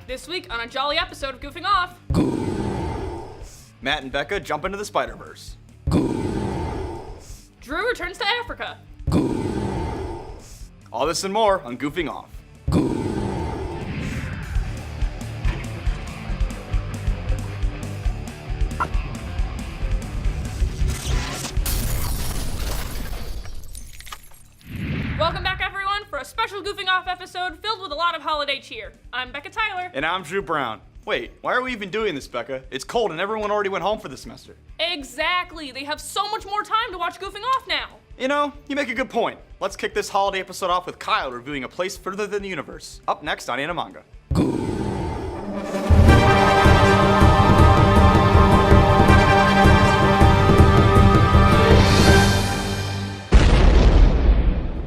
This week on a jolly episode of Goofing Off. Matt and Becca jump into the Spider-Verse. Drew returns to Africa. All this and more on Goofing Off. Welcome back, everyone, for a special Goofing Off episode filled with a lot of holiday cheer. I'm Becca Tyler. And I'm Drew Brown. Wait, why are we even doing this, Becca? It's cold and everyone already went home for the semester. Exactly. They have so much more time to watch Goofing Off now. You know, you make a good point. Let's kick this holiday episode off with Kyle reviewing A Place Further Than the Universe. Up next on Animanga.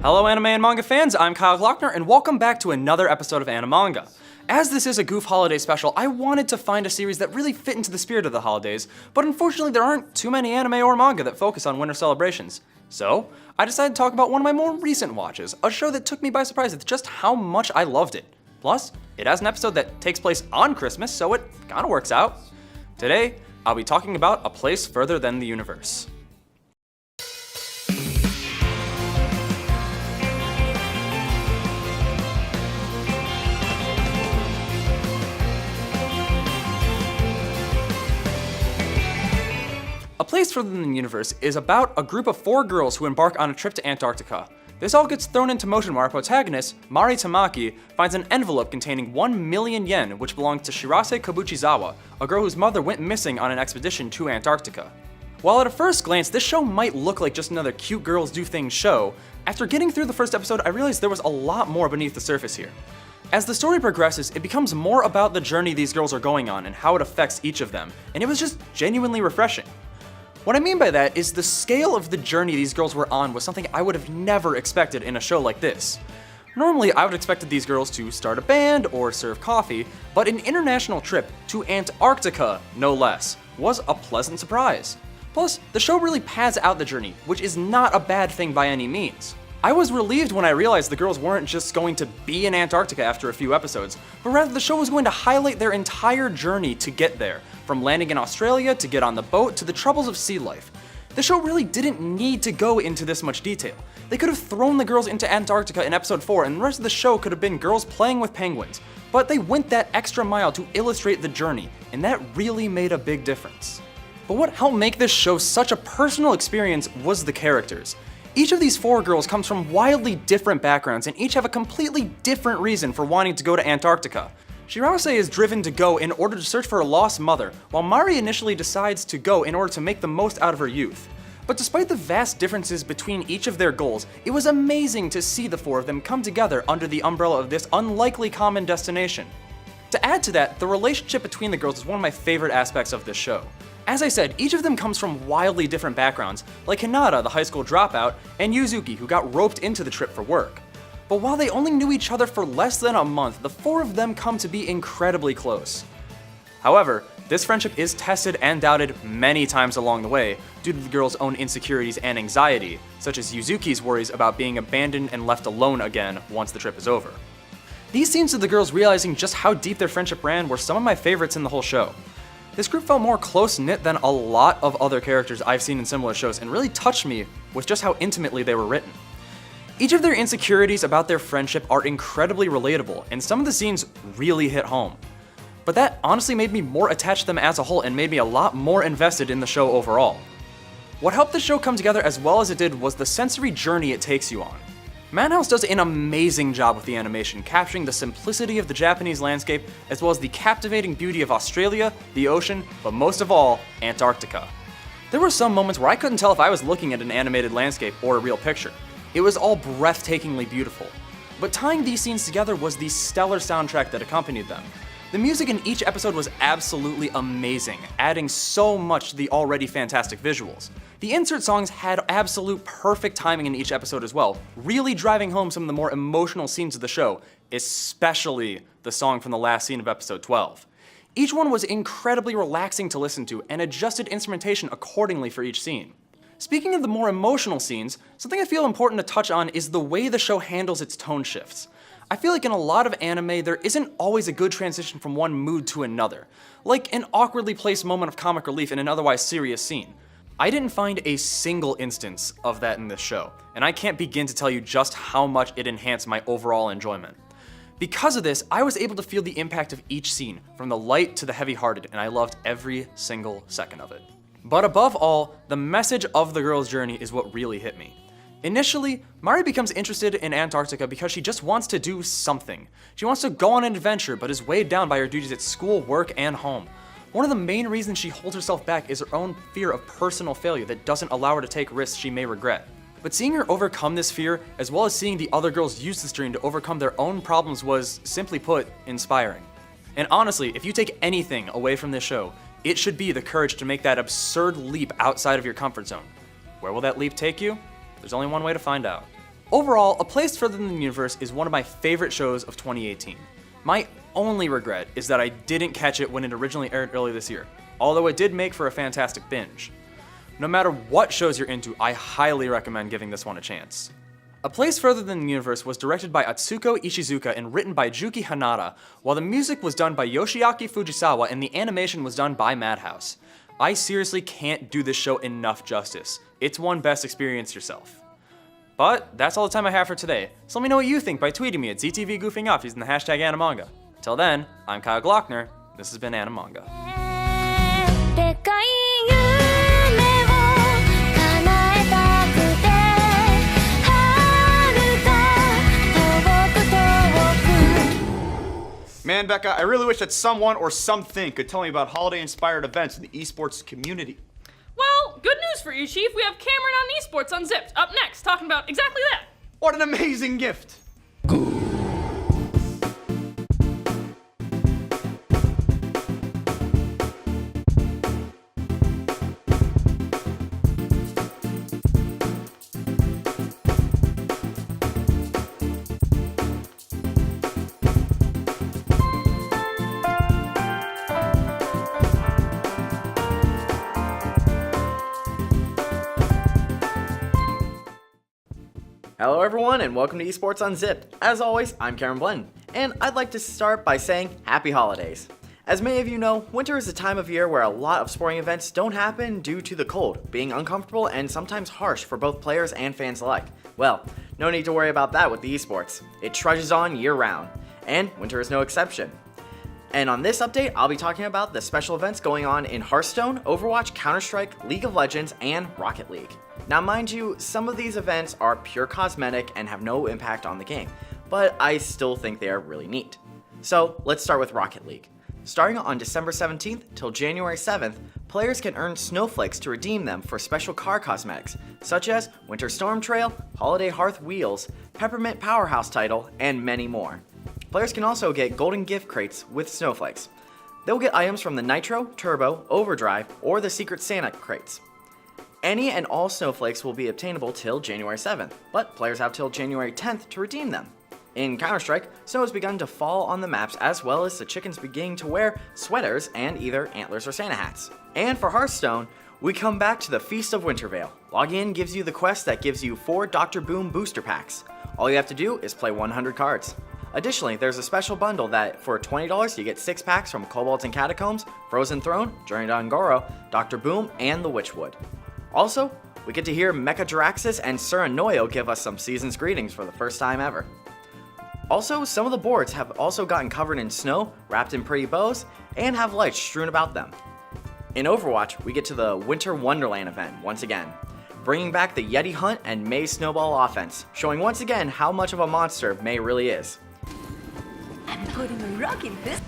Hello anime and manga fans, I'm Kyle Glockner, and welcome back to another episode of Animanga. As this is a Goof holiday special, I wanted to find a series that really fit into the spirit of the holidays, but unfortunately there aren't too many anime or manga that focus on winter celebrations. So, I decided to talk about one of my more recent watches, a show that took me by surprise with just how much I loved it. Plus, it has an episode that takes place on Christmas, so it kinda works out. Today, I'll be talking about A Place Further Than the Universe. A Place Further Than the Universe is about a group of 4 girls who embark on a trip to Antarctica. This all gets thrown into motion when our protagonist, Mari Tamaki, finds an envelope containing 1 million yen which belongs to Shirase Kabuchizawa, a girl whose mother went missing on an expedition to Antarctica. While at a first glance this show might look like just another cute girls do things show, after getting through the first episode I realized there was a lot more beneath the surface here. As the story progresses, it becomes more about the journey these girls are going on and how it affects each of them, and it was just genuinely refreshing. What I mean by that is the scale of the journey these girls were on was something I would have never expected in a show like this. Normally, I would have expected these girls to start a band or serve coffee, but an international trip to Antarctica, no less, was a pleasant surprise. Plus, the show really pads out the journey, which is not a bad thing by any means. I was relieved when I realized the girls weren't just going to be in Antarctica after a few episodes, but rather the show was going to highlight their entire journey to get there, from landing in Australia to get on the boat to the troubles of sea life. The show really didn't need to go into this much detail. They could have thrown the girls into Antarctica in episode 4 and the rest of the show could have been girls playing with penguins, but they went that extra mile to illustrate the journey, and that really made a big difference. But what helped make this show such a personal experience was the characters. Each of these 4 girls comes from wildly different backgrounds and each have a completely different reason for wanting to go to Antarctica. Shirase is driven to go in order to search for her lost mother, while Mari initially decides to go in order to make the most out of her youth. But despite the vast differences between each of their goals, it was amazing to see the 4 of them come together under the umbrella of this unlikely common destination. To add to that, the relationship between the girls is one of my favorite aspects of this show. As I said, each of them comes from wildly different backgrounds, like Hinata, the high school dropout, and Yuzuki, who got roped into the trip for work. But while they only knew each other for less than a month, the 4 of them come to be incredibly close. However, this friendship is tested and doubted many times along the way due to the girls' own insecurities and anxiety, such as Yuzuki's worries about being abandoned and left alone again once the trip is over. These scenes of the girls realizing just how deep their friendship ran were some of my favorites in the whole show. This group felt more close-knit than a lot of other characters I've seen in similar shows and really touched me with just how intimately they were written. Each of their insecurities about their friendship are incredibly relatable, and some of the scenes really hit home. But that honestly made me more attached to them as a whole and made me a lot more invested in the show overall. What helped the show come together as well as it did was the sensory journey it takes you on. Madhouse does an amazing job with the animation, capturing the simplicity of the Japanese landscape, as well as the captivating beauty of Australia, the ocean, but most of all, Antarctica. There were some moments where I couldn't tell if I was looking at an animated landscape or a real picture. It was all breathtakingly beautiful. But tying these scenes together was the stellar soundtrack that accompanied them. The music in each episode was absolutely amazing, adding so much to the already fantastic visuals. The insert songs had absolute perfect timing in each episode as well, really driving home some of the more emotional scenes of the show, especially the song from the last scene of episode 12. Each one was incredibly relaxing to listen to and adjusted instrumentation accordingly for each scene. Speaking of the more emotional scenes, something I feel important to touch on is the way the show handles its tone shifts. I feel like in a lot of anime, there isn't always a good transition from one mood to another, like an awkwardly placed moment of comic relief in an otherwise serious scene. I didn't find a single instance of that in this show, and I can't begin to tell you just how much it enhanced my overall enjoyment. Because of this, I was able to feel the impact of each scene, from the light to the heavy-hearted, and I loved every single second of it. But above all, the message of the girl's journey is what really hit me. Initially, Mari becomes interested in Antarctica because she just wants to do something. She wants to go on an adventure, but is weighed down by her duties at school, work, and home. One of the main reasons she holds herself back is her own fear of personal failure that doesn't allow her to take risks she may regret. But seeing her overcome this fear, as well as seeing the other girls use this dream to overcome their own problems was, simply put, inspiring. And honestly, if you take anything away from this show, it should be the courage to make that absurd leap outside of your comfort zone. Where will that leap take you? There's only one way to find out. Overall, A Place Further Than the Universe is one of my favorite shows of 2018. My only regret is that I didn't catch it when it originally aired early this year, although it did make for a fantastic binge. No matter what shows you're into, I highly recommend giving this one a chance. A Place Further Than the Universe was directed by Atsuko Ishizuka and written by Juki Hanada, while the music was done by Yoshiaki Fujisawa and the animation was done by Madhouse. I seriously can't do this show enough justice. It's one best experience yourself. But that's all the time I have for today, so let me know what you think by tweeting me at ZTV Goofing Off using the hashtag Animanga. Till then, I'm Kyle Glockner, this has been Animanga. でかい夢を叶えたくて遥か遠く遠く Man, Becca, I really wish that someone or something could tell me about holiday-inspired events in the esports community. Well, good news for you, Chief. We have Cameron on Esports Unzipped up next, talking about exactly that. What an amazing gift! Hello everyone and welcome to Esports Unzipped. As always, I'm Cameron Blenton, and I'd like to start by saying happy holidays. As many of you know, winter is a time of year where a lot of sporting events don't happen due to the cold, being uncomfortable and sometimes harsh for both players and fans alike. Well, no need to worry about that with the esports. It trudges on year round, and winter is no exception. And on this update, I'll be talking about the special events going on in Hearthstone, Overwatch, Counter-Strike, League of Legends, and Rocket League. Now mind you, some of these events are pure cosmetic and have no impact on the game, but I still think they are really neat. So let's start with Rocket League. Starting on December 17th till January 7th, players can earn snowflakes to redeem them for special car cosmetics, such as Winter Storm Trail, Holiday Hearth Wheels, Peppermint Powerhouse Title, and many more. Players can also get golden gift crates with snowflakes. They'll get items from the Nitro, Turbo, Overdrive, or the Secret Santa crates. Any and all snowflakes will be obtainable till January 7th, but players have till January 10th to redeem them. In Counter-Strike, snow has begun to fall on the maps as well as the chickens beginning to wear sweaters and either antlers or Santa hats. And for Hearthstone, we come back to the Feast of Wintervale. Logging in gives you the quest that gives you 4 Dr. Boom booster packs. All you have to do is play 100 cards. Additionally, there's a special bundle that for $20 you get 6 packs from Kobolds and Catacombs, Frozen Throne, Journey to Ungoro, Dr. Boom, and the Witchwood. Also, we get to hear Mecha Jaraxxus and Suranoyo give us some season's greetings for the first time ever. Also, some of the boards have also gotten covered in snow, wrapped in pretty bows, and have lights strewn about them. In Overwatch, we get to the Winter Wonderland event once again, bringing back the Yeti Hunt and Mei Snowball offense, showing once again how much of a monster Mei really is. I'm putting a rock in this.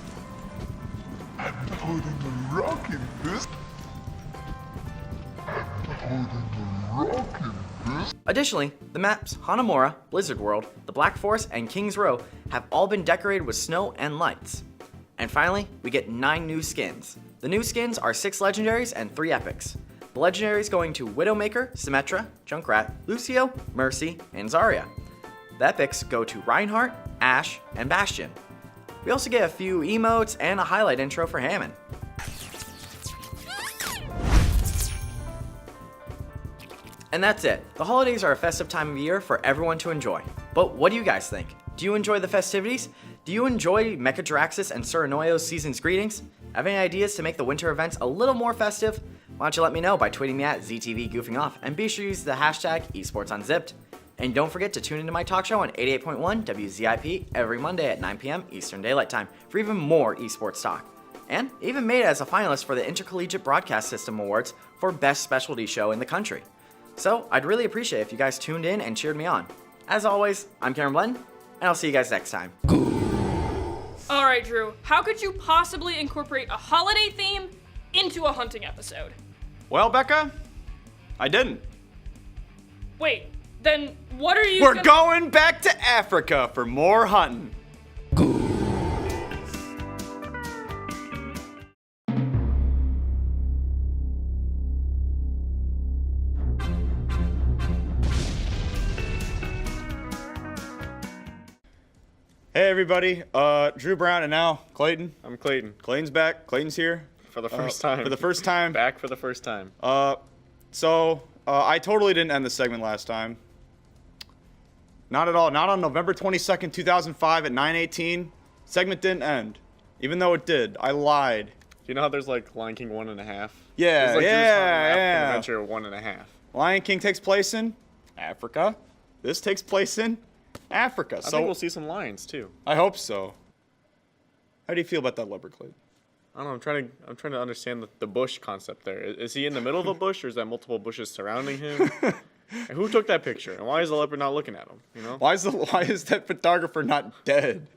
Additionally, the maps Hanamura, Blizzard World, the Black Forest, and King's Row have all been decorated with snow and lights. And finally, we get 9 new skins. The new skins are 6 legendaries and 3 epics. The legendaries going to Widowmaker, Symmetra, Junkrat, Lucio, Mercy, and Zarya. The epics go to Reinhardt, Ashe, and Bastion. We also get a few emotes and a highlight intro for Hammond. And that's it. The holidays are a festive time of year for everyone to enjoy. But what do you guys think? Do you enjoy the festivities? Do you enjoy Mechadraxis and Suranoyo's season's greetings? Have any ideas to make the winter events a little more festive? Why don't you let me know by tweeting me at ZTV Goofing Off, and be sure to use the hashtag esportsunzipped. And don't forget to tune into my talk show on 88.1 WZIP every Monday at 9 p.m. Eastern Daylight Time for even more esports talk. And even made it as a finalist for the Intercollegiate Broadcast System Awards for Best Specialty Show in the country. So I'd really appreciate if you guys tuned in and cheered me on. As always, I'm Cameron Blenn, and I'll see you guys next time. All right, Drew, how could you possibly incorporate a holiday theme into a hunting episode? Well, Becca, I didn't. Wait, then what are you We're going back to Africa for more hunting. Hey everybody, Drew Brown and now Clayton. I'm Clayton. Clayton's back. Clayton's here. For the first time. For the first time. Back for the first time. So I totally didn't end the segment last time. Not at all. Not on November 22nd, 2005 at 9:18. Segment didn't end. Even though it did. I lied. Do you know how there's like Lion King 1.5? Yeah, There's like yeah. Adventure 1.5. Lion King takes place in Africa. This takes place in Africa. I So think we'll see some lions too. I hope so. How do you feel about that leopard, Clayton? I don't know. I'm trying to understand the bush concept there. Is he in the middle of a bush, or is that multiple bushes surrounding him? And who took that picture? And why is the leopard not looking at him? You know? Why is that photographer not dead?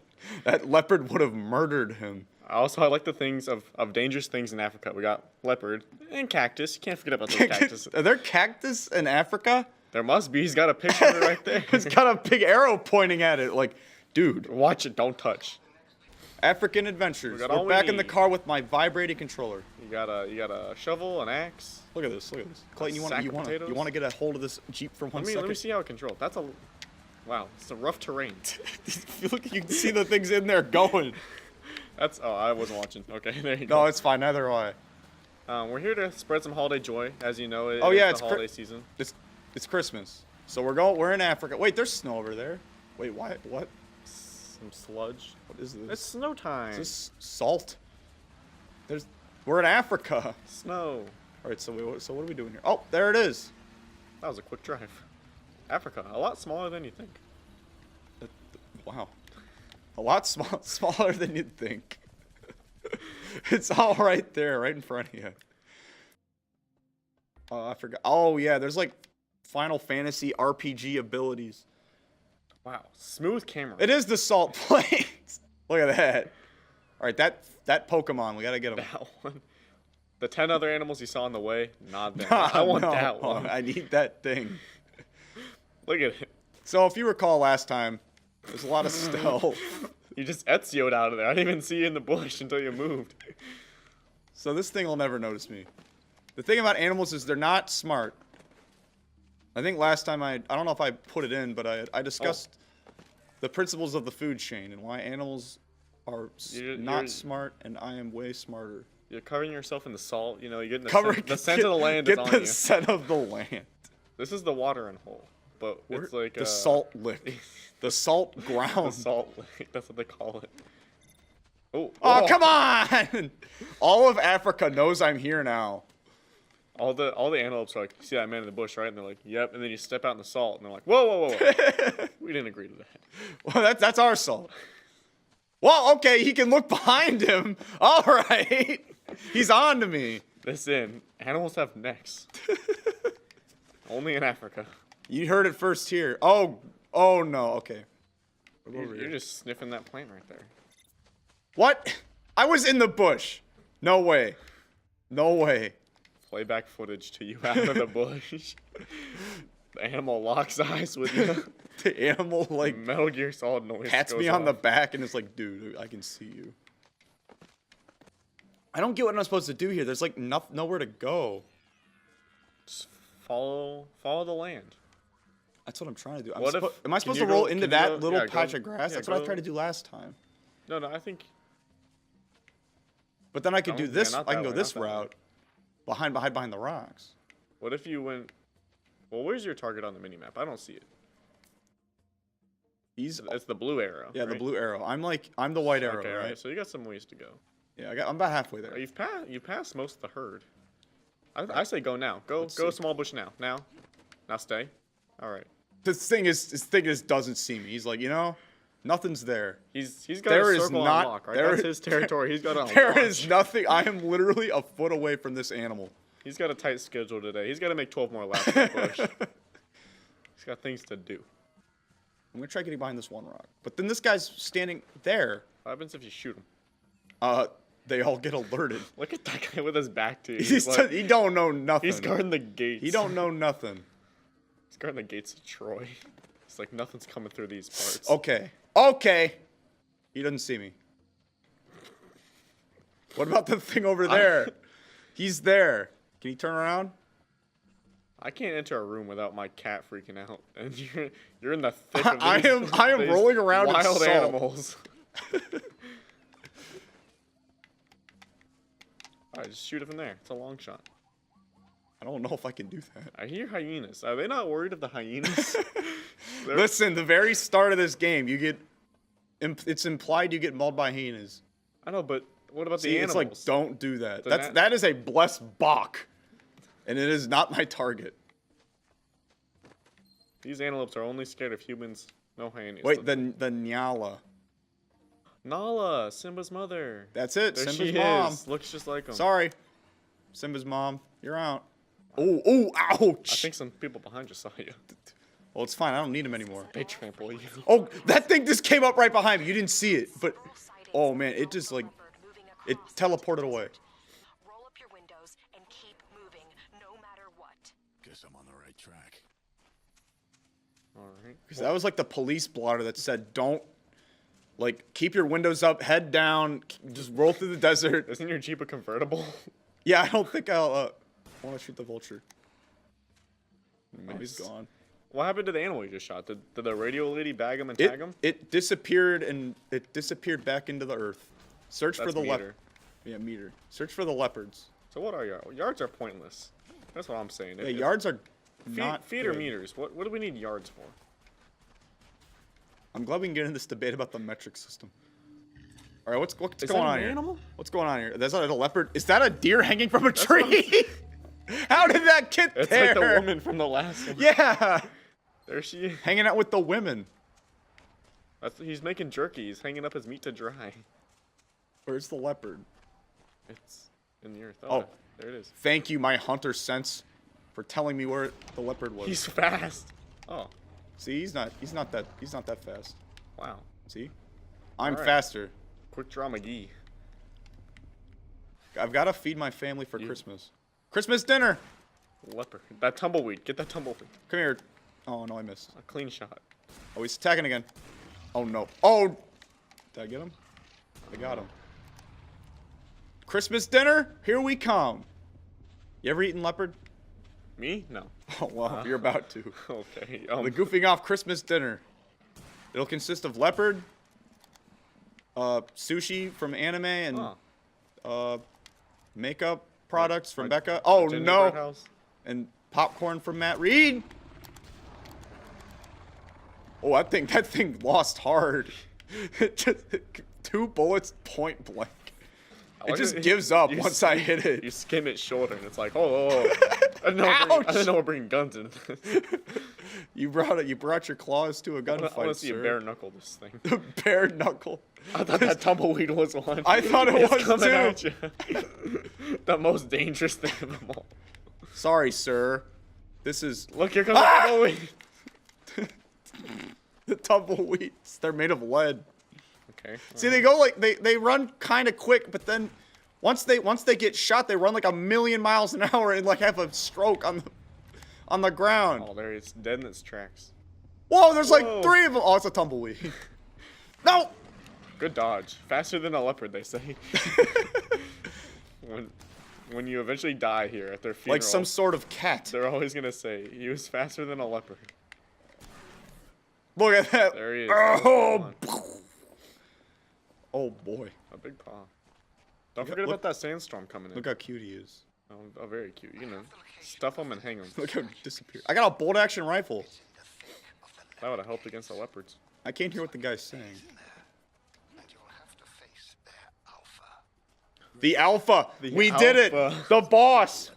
That leopard would have murdered him. I like the things of dangerous things in Africa. We got leopard and cactus. You can't forget about those cactus. Are there cactus in Africa? There must be. He's got a picture of it right there. It's got a big arrow pointing at it. Like, dude. Watch it. Don't touch. African adventures. We got all We're we back in the need. car with my vibrating controller. You got a shovel, an axe. Look at this. Look at this. Clayton, sack of potatoes? you want to get a hold of this Jeep for one second? Let me see how it controls. Wow, it's a rough terrain. Look, you can see the things in there going. I wasn't watching. Okay, there you go. No, it's fine. Neither am I. We're here to spread some holiday joy, as you know. It's the holiday season. It's Christmas. So we're in Africa. Wait, there's snow over there. Wait, why? What? Some sludge. What is this? It's snow time. Is this salt? We're in Africa. Snow. All right, so what are we doing here? Oh, there it is. That was a quick drive. Africa, a lot smaller than you think. Wow. A lot smaller than you'd think. It's all right there, right in front of you. Oh, I forgot. Oh, yeah, there's like Final Fantasy RPG abilities. Wow, smooth camera. It is the salt plains. Look at that. All right, that Pokemon, we got to get him. That one. The 10 other animals you saw on the way, not them. I want that one. I need that thing. Look at it. So if you recall last time, there's a lot of stealth. You just Ezio'd out of there. I didn't even see you in the bush until you moved. So this thing will never notice me. The thing about animals is they're not smart. I think last time I don't know if I put it in, but I discussed the principles of the food chain and why animals are not smart and I am way smarter. You're covering yourself in the salt. You know, you're getting the get scent of the land is on the you. scent of the land. This is the watering hole, but it's like the salt lick. The salt the ground. salt lick. That's what they call it. Oh, come on! All of Africa knows I'm here now. All the antelopes are like, you see that man in the bush, right? And they're like, yep. And then you step out in the salt, and they're like, whoa. We didn't agree to that. Well, that's our salt. Well, okay, he can look behind him. All right. He's on to me. Listen, animals have necks. Only in Africa. You heard it first here. Oh no. Okay. You're just sniffing that plant right there. What? I was in the bush. No way. No way. Playback footage to you out of the bush. The animal locks eyes with you. The animal, like, Metal Gear Solid noise pats goes me on the off. back and is like, dude, I can see you. I don't get what I'm supposed to do here. There's, like, nowhere to go. Just follow the land. That's what I'm trying to do. What if- Am I supposed can to you roll go- into can you that go- little yeah, patch go- of grass? yeah, That's what I go- tried to do last time. No, I think. But then I could do yeah, this. not I can that go way, this not that way. route. Behind the rocks. What if you went? Well, where's your target on the minimap? I don't see it. It's the blue arrow. Yeah, the right? blue arrow. I'm the white arrow, Okay, right? so you got some ways to go. Yeah, I'm about halfway there. You passed most of the herd. I say go now. Go see. small bush now. Now stay. All right. This thing is doesn't see me. He's like, nothing's there. He's got There a is circle not- on lock, right? there That's is- his territory. He's got to There is nothing. I am literally a foot away from this animal. He's got a tight schedule today. He's got to make 12 more laps. In the bush. He's got things to do. I'm gonna try getting behind this one rock, but then this guy's standing there. What happens if you shoot him? They all get alerted. Look at that guy with his back to you. He don't know nothing. He's guarding the gates. He don't know nothing. He's guarding the gates of Troy. It's like nothing's coming through these parts. Okay. He doesn't see me. What about the thing over there? He's there. Can you turn around? I can't enter a room without my cat freaking out, and you're in the thick of I am these rolling around in wild salt. animals. Alright, just shoot it from there. It's a long shot. I don't know if I can do that. I hear hyenas. Are they not worried of the hyenas? Listen, the very start of this game, it's implied you get mauled by hyenas. I know, but what about See, the it's animals? like, don't do that. Then That is a blessed bok, and it is not my target. These antelopes are only scared of humans. No hyenas. Wait, the Nyala. Nala, Simba's mother. That's it. There Simba's she mom. is. Looks just like him. Sorry, Simba's mom. You're out. Oh, ouch. I think some people behind you saw you. Well, it's fine. I don't need him anymore. They trample you. Oh, that thing just came up right behind me. You didn't see it, but oh man, it just like it teleported away. Roll up your windows and keep moving, no matter what. Guess I'm on the right track. All right. Because that was like the police blotter that said, "Don't keep your windows up, head down, just roll through the desert." Isn't your Jeep a convertible? Yeah, I don't think I'll want to shoot the vulture. Oh, he's gone. What happened to the animal you just shot? Did the radio lady bag him and tag him? It disappeared back into the earth. Search for That's the meter. leopard. Yeah, meter. Search for the leopards. So what are yards? Yards are pointless. That's what I'm saying. Yeah, yards are feet, not feet or good. meters. What do we need yards for? I'm glad we can get into this debate about the metric system. All right, what's Is going that on an here? animal? What's going on here? That's not a leopard. Is that a deer hanging from a tree? How did that get It's there? like the woman from the last one. Yeah, There she is. hanging out with the women. He's making jerky. He's hanging up his meat to dry. Where's the leopard? It's in the earth. Oh. There it is. Thank you, my hunter sense, for telling me where the leopard was. He's fast. Oh, See, he's not that fast. wow. See, I'm All right. faster. Quick draw McGee. I've got to feed my family for Christmas. Christmas dinner. Leopard. That tumbleweed. Get that tumbleweed. Come here. Oh no, I missed. A clean shot. Oh, he's attacking again. Oh no. Oh, did I get him? I got him. Christmas dinner, here we come. You ever eaten leopard? Me? No. Oh well, you're about to. Okay. The Goofing Off Christmas dinner. It'll consist of leopard, sushi from anime, and makeup products from Becca. Oh Gingerbread no! house. And popcorn from Matt Reed. Oh, that thing lost hard. It just 2 bullets point blank. It just gives up once I hit it. You skim its shoulder and it's like, oh. I didn't know we're bringing guns into this. You brought your claws to a I gunfight, want to see sir. a bare knuckle this thing. Bare knuckle. I thought that tumbleweed was one. I thought it It's was coming too. at you. The most dangerous thing of them all. Sorry, sir. This is Look, here comes the tumbleweed. the tumbleweeds. They're made of lead. Okay. See, they go they run kind of quick, but then once they get shot, they run like 1,000,000 miles an hour and have a stroke on the ground. Oh, there it's dead in its tracks. Whoa, there's Whoa. like 3 of them. Oh, it's a tumbleweed. No. Good dodge. Faster than a leopard, they say. when you eventually die here at their funeral, Like some sort of cat. they're always gonna say he was faster than a leopard. Look at that. There he is. Oh. Oh boy. A big paw. Don't forget about that sandstorm coming in. Look how cute he is. Oh, very cute. You know, stuff them and hang them. Look how he disappeared. I got a bolt action rifle. That would have helped against the leopards. I can't hear what the guy's saying. And you'll have to face their alpha. The Alpha. We did it. Alpha. The boss.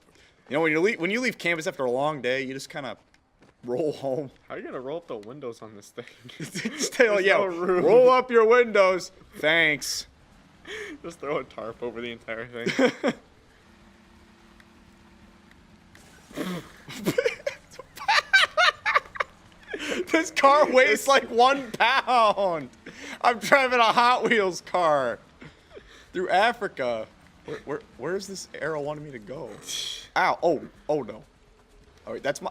You know, when you leave campus after a long day, you just kind of roll home. How are you gonna roll up the windows on this thing? Stay like, yeah, no room. roll up your windows. Thanks. Just throw a tarp over the entire thing. This car weighs like 1 pound. I'm driving a Hot Wheels car through Africa. Where's this arrow wanting me to go? Ow! Oh no! All right, that's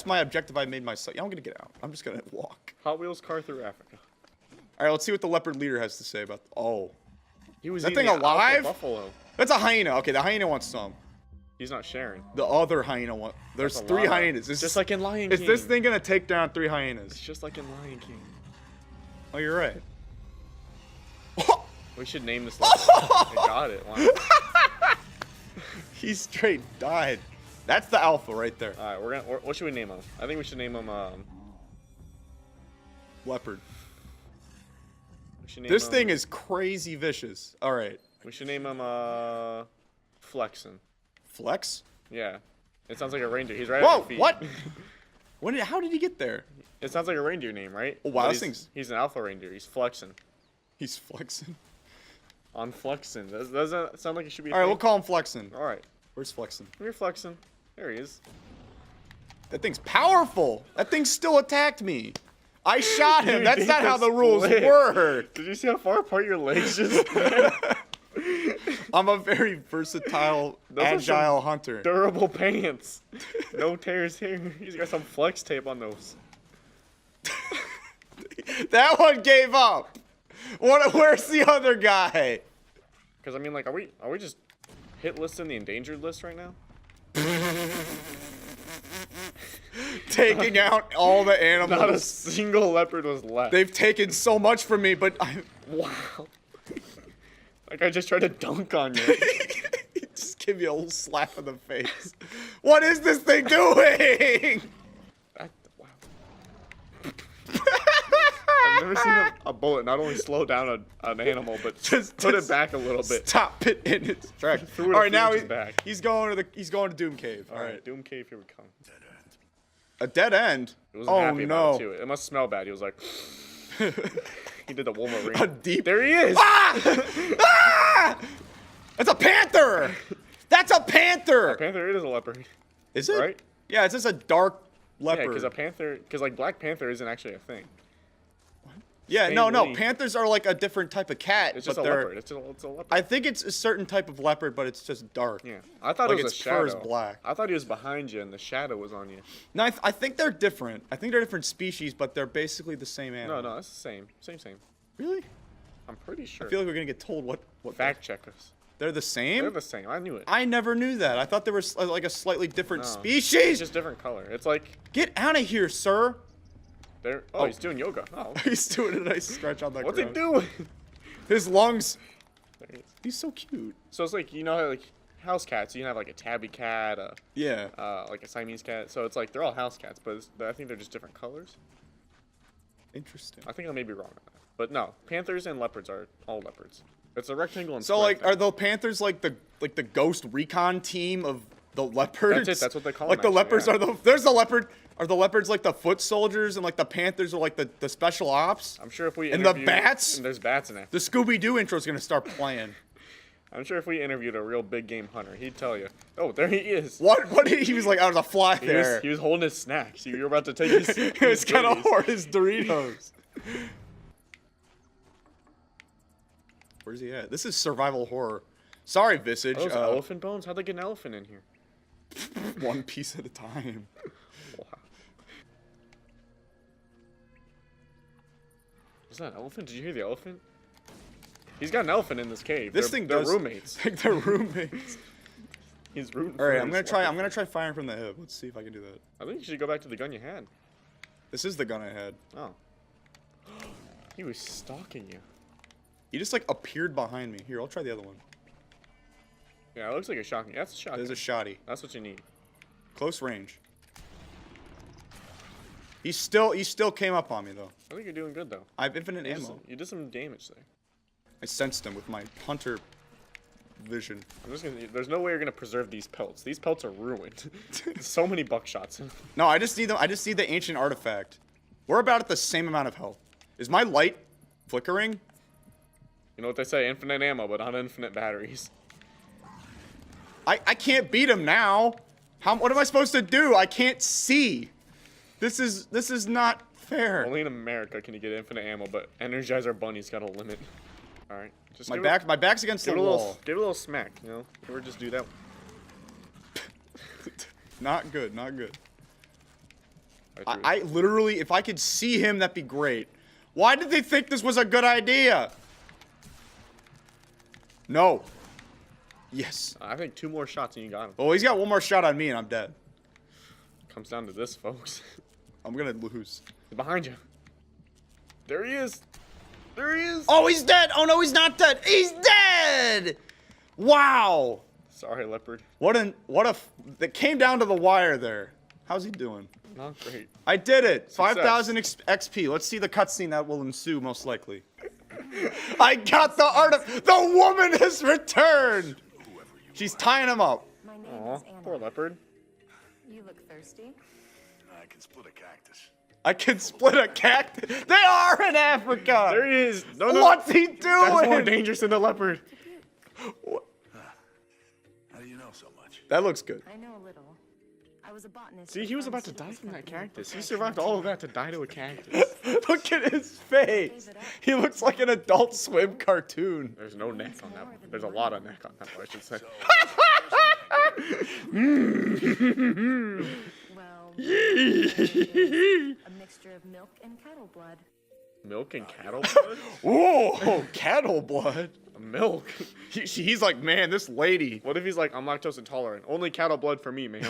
my objective. I made myself. Yeah, I'm gonna get out. I'm just gonna walk. Hot Wheels car through Africa. All right, let's see what the leopard leader has to say about. Oh, He was that eating thing an alpha alive? buffalo. That's a hyena. Okay, the hyena wants some. He's not sharing. The other hyena wants. There's That's a 3 lot. hyenas. Just like in Lion Is King. this thing gonna take down 3 It's hyenas? just like in Lion King. Oh, you're right. We should name this. I got it. Wow. He straight died. That's the alpha right there. All right, what should we name him? I think we should name him. Leopard. We should name This him, thing is crazy vicious. All right. We should name him Flexin. Flex? Yeah. It sounds like a reindeer. He's right at Whoa! your feet. What? How did he get there? It sounds like a reindeer name, right? Oh, wow, But this thing's- he's an alpha reindeer. He's flexing. He's flexing. On flexing. Does that sound like it should be a All right, thing? we'll call him flexing. All right. Where's flexing? You're flexing. There he is. That thing's powerful. That thing still attacked me. I shot him. Dude, That's they not how just the rules split. work. Did you see how far apart your legs just I'm a very versatile, Those are some agile hunter. durable pants. No tears here. He's got some flex tape on those. That one gave up. Where's the other guy? Because I mean, like, are we just hit listing the endangered list right now? Taking out all the Not a animals. single leopard was left. They've taken so much from me, but Wow. Like I just tried to dunk on you. just give you a little slap in the face. What is this thing doing? Wow. I've never seen a bullet not only slow down an animal, but just put it back a little bit. Stop it in its tracks. Threw it All a right, few now inches back. he's going to Doom Cave. All right, Doom Cave, here we come. A dead end. He wasn't Oh happy about no. it too. It must smell bad. He was like, he did the Wolverine. A deep. There he is. Ah! That's a panther. That's a panther. Panther, it is a leopard. Is it? Right? Yeah, it's just a dark Yeah, leopard. because like Black Panther isn't actually a thing. Yeah, Spain no. Lee. Panthers are like a different type of cat. It's just but a they're- leopard. It's a leopard. I think it's a certain type of leopard, but it's just dark. Yeah, I thought Like it was its a fur shadow. is black. I thought he was behind you and the shadow was on you. No, I think they're different. I think they're different species, but they're basically the same animal. No, that's the same. Same. Really? I'm pretty sure. I feel like we're gonna get told what Fact check us. they're the same. They're the same. I knew it. I never knew that. I thought they were like a slightly different No. species. It's just different color. It's like Get out of here, sir. they're. Oh, he's doing yoga. Oh, He's doing a nice stretch on the what's he ground. doing? His lungs. There he is. He's so cute. So it's like, you know how like house cats, you can have like a tabby cat, Yeah. like a Siamese cat. So it's like they're all house cats, but I think they're just different colors. Interesting. I think I may be wrong on that. But no, panthers and leopards are all leopards. It's a rectangle and So square like, thing. are the Panthers like the ghost recon team of the leopards? That's it, that's what they call Like them, the actually, leopards yeah. are the. There's the leopard. Are the leopards like the foot soldiers and like the Panthers are like the special ops? I'm sure if we And the interviewed- bats? and there's bats in it. The Scooby Doo intro is gonna start playing. I'm sure if we interviewed a real big game hunter, he'd tell you. Oh, there he is. What did he was like? Oh, there's a fly He there. was holding his snacks. You were about to take his. It was kind of hard. His Doritos. Where's he at? This is survival horror. Sorry, Visage. Those elephant bones? How'd they get an elephant in here? One piece at a time. Wow. Is that an elephant? Did you hear the elephant? He's got an elephant in this cave. This they're, thing they're does. roommates. Like they're roommates. He's rooting. All right, for I'm his gonna try. life. I'm gonna try firing from the hip. Let's see if I can do that. I think you should go back to the gun you had. This is the gun I had. Oh. He was stalking you. He just like appeared behind me. Here, I'll try the other one. Yeah, it looks like a shotgun. That's a shotgun. There's a shotty. That's what you need. Close range. He still came up on me though. I think you're doing good though. I have infinite ammo. You did some damage there. I sensed him with my hunter vision. There's no way you're gonna preserve these pelts. These pelts are ruined. So many buckshots. No, I just need them. I just need the ancient artifact. We're about at the same amount of health. Is my light flickering? You know what they say? Infinite ammo, but not infinite batteries. I can't beat him now. What am I supposed to do? I can't see. This is not fair. Only in America can you get infinite ammo, but Energizer Bunny's got a limit. All right, just My back's against the wall. Give it a little smack, you know. Or just do that. Not good. Not good. Right, I literally, if I could see him, that'd be great. Why did they think this was a good idea? No. Yes. I think 2 more shots and you got him. Oh, he's got one more shot on me and I'm dead. Comes down to this, folks. I'm gonna lose. He's behind you. There he is. There he is. Oh, he's dead. Oh no, he's not dead. He's dead. Wow. Sorry, Leopard. That came down to the wire there. How's he doing? Not great. I did it. Success. 5,000 XP. Let's see the cutscene that will ensue, most likely. I got the The woman has returned. She's tying him up. My name Aw, is Anna. poor Leopard. You look thirsty. I can split a cactus. I can split a cactus. They are in Africa. There he is. No, no. What's he doing? That's more dangerous than the leopard. How do you know so much? That looks good. I know a little. I was a botanist. See, with he was about to die pharmaceuticals from that company cactus. He before I survived came all to of that to die to a cactus. Look at his face. He looks like an Adult Swim cartoon. There's no neck on that one. There's a lot of neck on that one, I should say. Well, a mixture of milk and cattle blood. Milk and cattle blood? Whoa, cattle blood. Milk? He's like, man, this lady. What if he's like, I'm lactose intolerant. Only cattle blood for me, ma'am.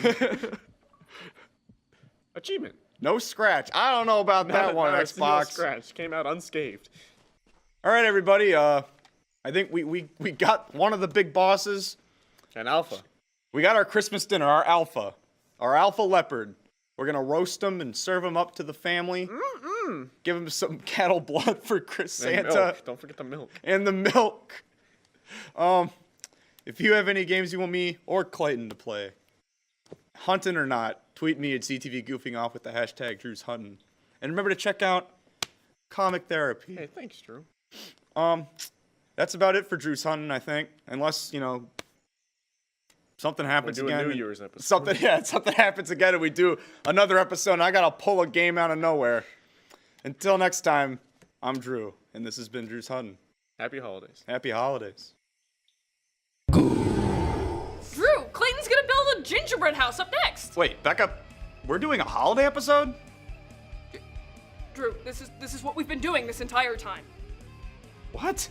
Achievement. No scratch. I don't know about that one, No Xbox. scratch. Came out unscathed. All right, everybody. I think we got one of the big bosses. An alpha. We got our Christmas dinner, our alpha leopard. We're gonna roast him and serve him up to the family. Give him some cattle blood for And Santa milk. Don't forget the milk. and the milk. If you have any games you want me or Clayton to play, hunting or not, tweet me at CTV Goofing Off with the hashtag Drew's Hunting. And remember to check out Comic Therapy. Hey, thanks, Drew. That's about it for Drew's Hunting, I think. Unless, something happens We'll do a again. New Year's episode. Something happens again and we do another episode and I gotta pull a game out of nowhere. Until next time, I'm Drew, and this has been Drew's Hunting. Happy holidays. Happy holidays. Drew, Clayton's gonna build a gingerbread house up next. Wait, back up. We're doing a holiday episode? Drew, this is what we've been doing this entire time. What?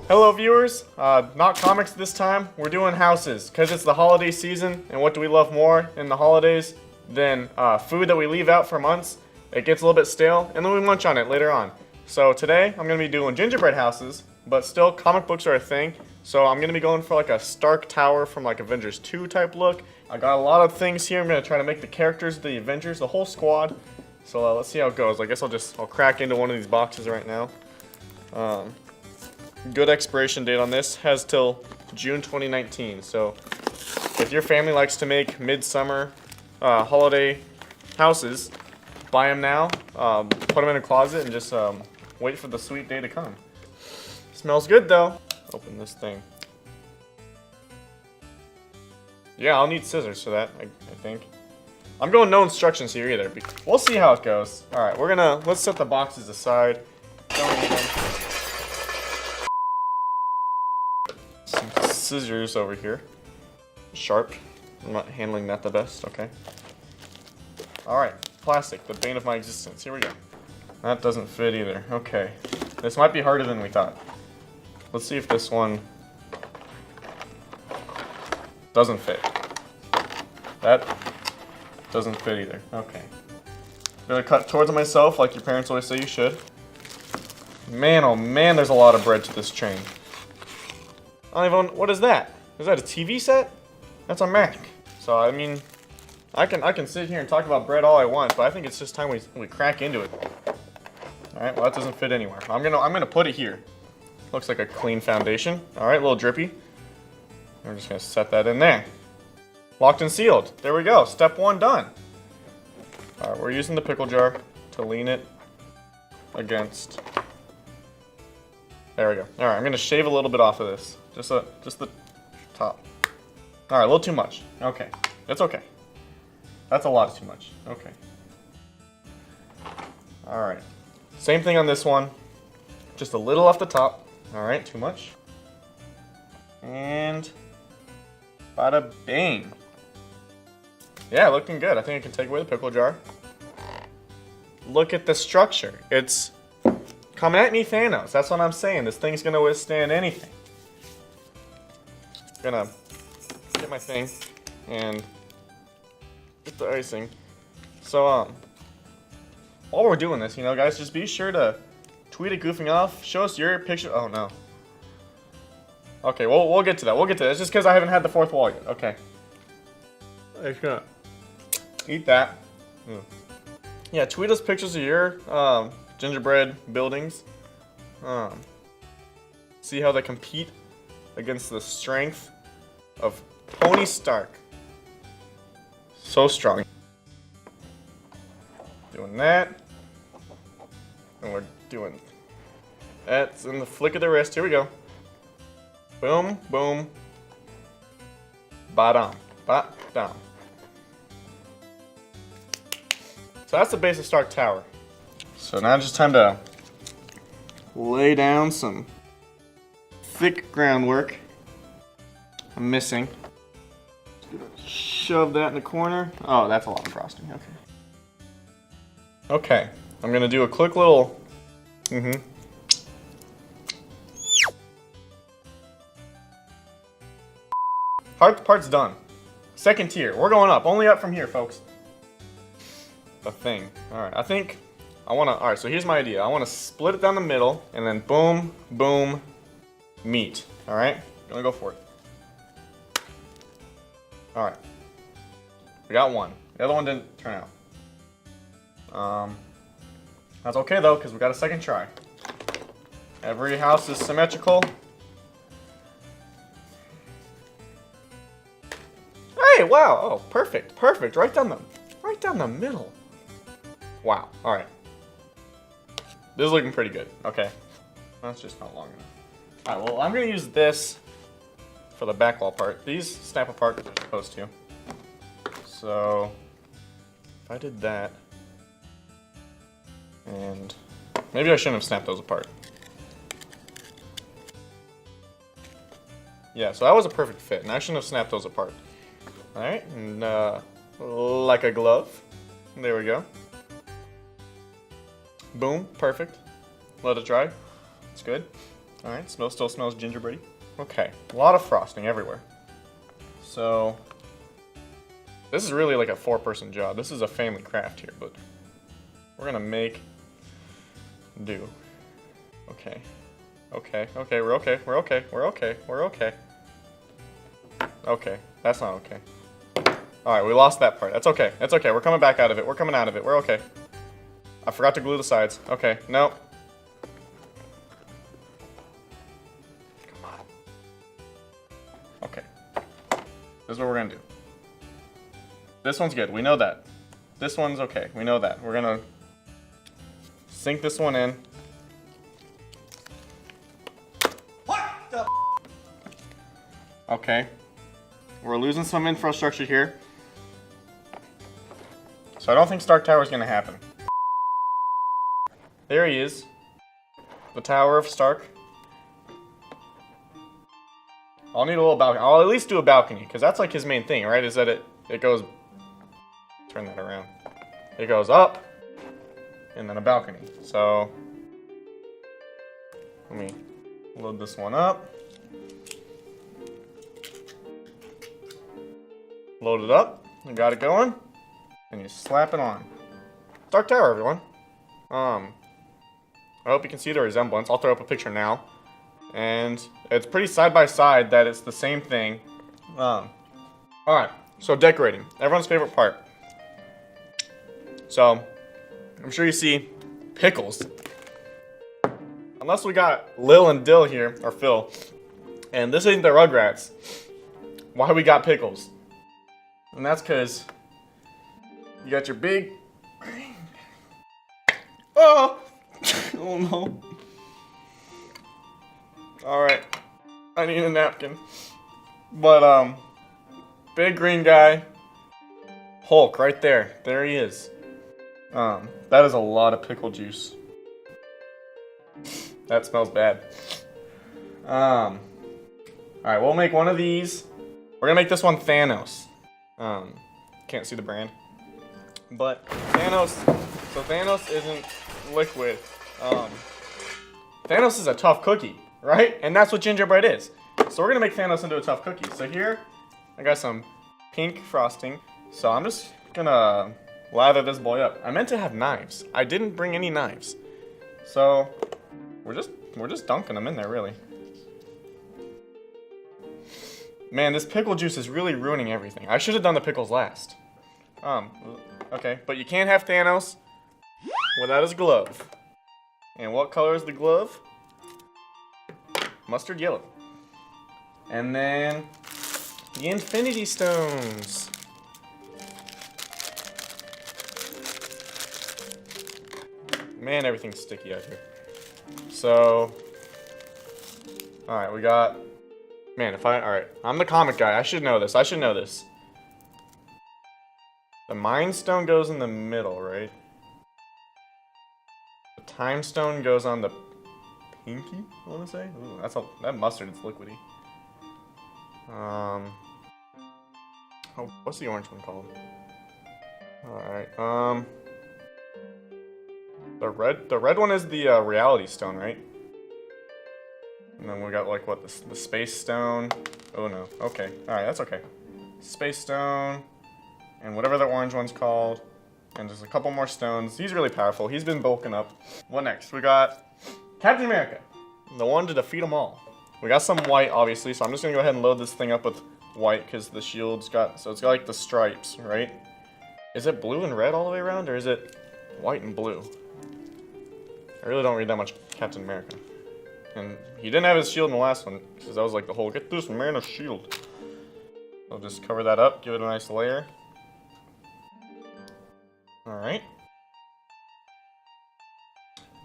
Hello, viewers. Not comics this time. We're doing houses because it's the holiday season, and what do we love more in the holidays than food that we leave out for months? It gets a little bit stale, and then we munch on it later on. So today, I'm going to be doing gingerbread houses, but still, comic books are a thing. So I'm going to be going for like a Stark Tower from like Avengers 2 type look. I got a lot of things here. I'm going to try to make the characters, the Avengers, the whole squad. So let's see how it goes. I guess I'll crack into one of these boxes right now. Good expiration date on this, has till June 2019. So if your family likes to make midsummer holiday houses, buy them now, put them in a closet, and just wait for the sweet day to come. Smells good though. Open this thing. Yeah, I'll need scissors for that, I think. I'm going no instructions here either. We'll see how it goes. All right, let's set the boxes aside. Don't need them. Some scissors over here. Sharp. I'm not handling that the best, okay. Alright, plastic, the bane of my existence. Here we go. That doesn't fit either. Okay. This might be harder than we thought. Let's see if this one doesn't fit. That doesn't fit either. Okay. I'm gonna cut towards myself like your parents always say you should. Man, oh man, there's a lot of bread to this train. I don't even, what is that? Is that a TV set? That's a Mac. So, I mean, I can sit here and talk about bread all I want, but I think it's just time we crack into it. All right, well that doesn't fit anywhere. I'm gonna put it here. Looks like a clean foundation. All right, a little drippy. We're just gonna set that in there. Locked and sealed. There we go. Step 1 done. All right, we're using the pickle jar to lean it against. There we go. All right, I'm gonna shave a little bit off of this. Just the top. All right, a little too much. Okay, it's okay. That's a lot too much. Okay. All right. Same thing on this one. Just a little off the top. All right, too much. And bada bing. Yeah, looking good. I think I can take away the pickle jar. Look at the structure. It's coming at me, Thanos. That's what I'm saying. This thing's gonna withstand anything. Gonna get my thing and get the icing. So, while we're doing this, guys, just be sure to tweet at Goofing off. Show us your picture. Oh no. Okay, we'll get to that. We'll get to that. It's just because I haven't had the fourth wall yet. Okay. I'm just gonna eat that. Yeah, tweet us pictures of your gingerbread buildings. See how they compete against the strength of Tony Stark. So strong. Doing that. And we're doing that's in the flick of the wrist. Here we go. Boom, boom. Ba-dum. Ba-dum. So that's the base of Stark Tower. So now it's just time to lay down some thick groundwork. I'm missing. Shove that in the corner. Oh, that's a lot of frosting. Okay. Okay. I'm gonna do a quick little. Part's done. Second tier. We're going up. Only up from here, folks. The thing. Alright, I think I wanna. Alright, so here's my idea. I wanna split it down the middle and then boom, boom, meat. Alright? Gonna go for it. Alright. We got one. The other one didn't turn out. That's okay though, because we got a second try. Every house is symmetrical. Hey, wow! Oh, perfect, perfect. Right down the middle. Wow. All right. This is looking pretty good. Okay. That's just not long enough. All right. Well, I'm gonna use this for the back wall part. These snap apart because they're supposed to. So if I did that, and maybe I shouldn't have snapped those apart. Yeah. So that was a perfect fit, and I shouldn't have snapped those apart. All right, and like a glove. There we go. Boom, perfect. Let it dry. It's good. All right, still smells gingerbready. Okay, a lot of frosting everywhere. So this is really like a 4-person job. This is a family craft here, but we're gonna make do. Okay, okay, we're okay, we're okay, we're okay, we're okay. Okay, that's not okay. Alright, we lost that part. That's okay. That's okay. We're coming back out of it. We're coming out of it. We're okay. I forgot to glue the sides. Okay, no. Come on. Okay. This is what we're gonna do. This one's good. We know that. This one's okay. We know that. We're gonna sink this one in. What the? Okay. We're losing some infrastructure here. So I don't think Stark Tower is going to happen. There he is. The Tower of Stark. I'll need a little balcony. I'll at least do a balcony, because that's like his main thing, right? Is that it goes... Turn that around. It goes up, and then a balcony. So... Let me load this one up. Load it up. You got it going. And you slap it on. Stark Tower, everyone. I hope you can see the resemblance. I'll throw up a picture now. And it's pretty side by side that it's the same thing. Alright. So decorating, everyone's favorite part. So, I'm sure you see pickles. Unless we got Lil and Dill here, or Phil, and this ain't the Rugrats. Why we got pickles? And that's because you got your big... Oh! Oh no. Alright. I need a napkin. But, big green guy. Hulk, right there. There he is. That is a lot of pickle juice. That smells bad. Alright, we'll make one of these. We're gonna make this one Thanos. Can't see the brand. But Thanos, so Thanos isn't liquid. Thanos is a tough cookie, right? And that's what gingerbread is. So we're gonna make Thanos into a tough cookie. So here, I got some pink frosting. So I'm just gonna lather this boy up. I meant to have knives. I didn't bring any knives. So we're just dunking them in there, really. Man, this pickle juice is really ruining everything. I should have done the pickles last. Okay, but you can't have Thanos without his glove. And what color is the glove? Mustard yellow. And then the Infinity Stones. Man, everything's sticky out here. So, alright, we got... Man, alright, I'm the comic guy. I should know this. The Mind Stone goes in the middle, right? The Time Stone goes on the pinky, I want to say? Ooh, that mustard is liquidy. Oh, what's the orange one called? Alright, the red one is the Reality Stone, right? And then we got like what, the Space Stone. Oh no, okay, alright, that's okay. Space Stone, and whatever the orange one's called. And there's a couple more stones. He's really powerful, he's been bulking up. What next? We got Captain America, the one to defeat them all. We got some white, obviously, so I'm just gonna go ahead and load this thing up with white because the shield's got, so it's got like the stripes, right? Is it blue and red all the way around, or is it white and blue? I really don't read that much Captain America. And he didn't have his shield in the last one, because that was like the whole, get this man a shield. I'll just cover that up, give it a nice layer. Alright.